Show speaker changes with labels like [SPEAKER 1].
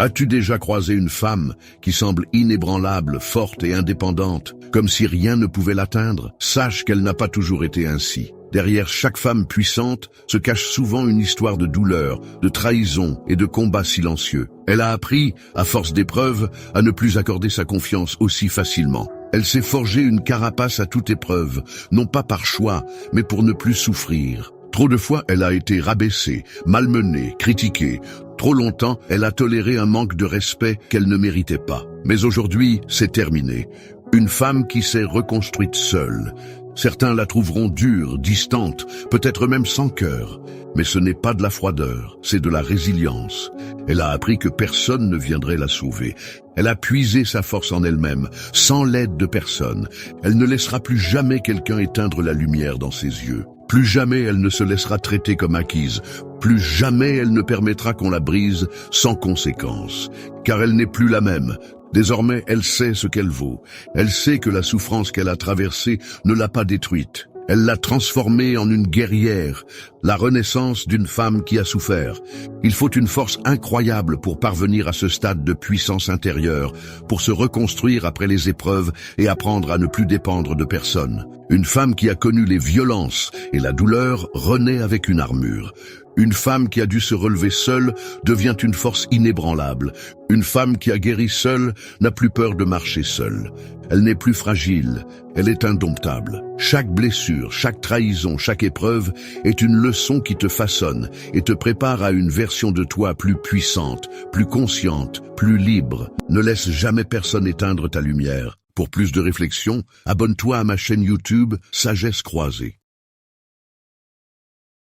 [SPEAKER 1] As-tu déjà croisé une femme qui semble inébranlable, forte et indépendante, comme si rien ne pouvait l'atteindre? Sache qu'elle n'a pas toujours été ainsi. Derrière chaque femme puissante se cache souvent une histoire de douleur, de trahison et de combat silencieux. Elle a appris, à force d'épreuves, à ne plus accorder sa confiance aussi facilement. Elle s'est forgée une carapace à toute épreuve, non pas par choix, mais pour ne plus souffrir. Trop de fois, elle a été rabaissée, malmenée, critiquée. Trop longtemps, elle a toléré un manque de respect qu'elle ne méritait pas. Mais aujourd'hui, c'est terminé. Une femme qui s'est reconstruite seule. Certains la trouveront dure, distante, peut-être même sans cœur. Mais ce n'est pas de la froideur, c'est de la résilience. Elle a appris que personne ne viendrait la sauver. Elle a puisé sa force en elle-même, sans l'aide de personne. Elle ne laissera plus jamais quelqu'un éteindre la lumière dans ses yeux. Plus jamais elle ne se laissera traiter comme acquise. Plus jamais elle ne permettra qu'on la brise sans conséquence. Car elle n'est plus la même. Désormais, elle sait ce qu'elle vaut. Elle sait que la souffrance qu'elle a traversée ne l'a pas détruite. Elle l'a transformée en une guerrière, la renaissance d'une femme qui a souffert. Il faut une force incroyable pour parvenir à ce stade de puissance intérieure, pour se reconstruire après les épreuves et apprendre à ne plus dépendre de personne. Une femme qui a connu les violences et la douleur renaît avec une armure. Une femme qui a dû se relever seule devient une force inébranlable. Une femme qui a guéri seule n'a plus peur de marcher seule. Elle n'est plus fragile, elle est indomptable. Chaque blessure, chaque trahison, chaque épreuve est une leçon qui te façonne et te prépare à une version de toi plus puissante, plus consciente, plus libre. Ne laisse jamais personne éteindre ta lumière. Pour plus de réflexion, abonne-toi à ma chaîne YouTube Sagesse Croisée.